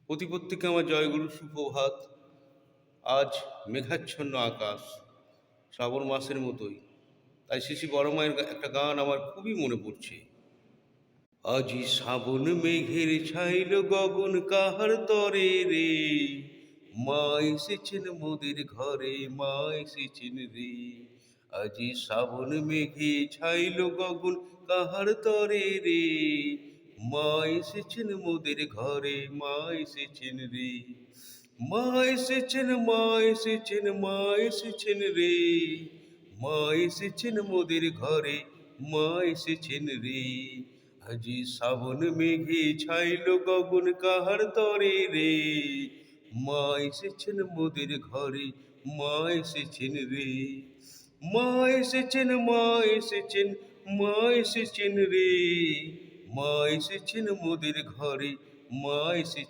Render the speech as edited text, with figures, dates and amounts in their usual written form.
প্রতিপত্তিকে আমার জয়গুরু সুপ্রভাত। আজ মেঘাচ্ছন্ন আকাশ, শ্রাবণ মাসের মতোই। তাই শ্রী শ্রী বড় মায়ের একটা গান আমার খুবই মনে পড়ছে। আজি শ্রাবণ মেঘের ছাইল গগন কাহার তরে রে, মা এসেছেন মোদের ঘরে, মা এসেছেন রে। আজি শ্রাবণ মেঘে ছাইল গগন কাহার তরে রে, মা এসেছেন মোদের ঘরে, মা এসেছেন রে। মা এসেছেন, মা এসেছেন, মা এসেছেন রে, মা এসেছেন মোদের ঘরে, মা এসেছেন রে। আজি শ্রাবণ মেঘে ছাইল গগন কাহার তরে রে, মা এসেছেন মোদের ঘরে, মা এসেছেন রে। মা এসেছেন, মা এসেছেন, মা এসেছেন রে, মা এসেছেন মোদের ঘরে, মা এসেছেন।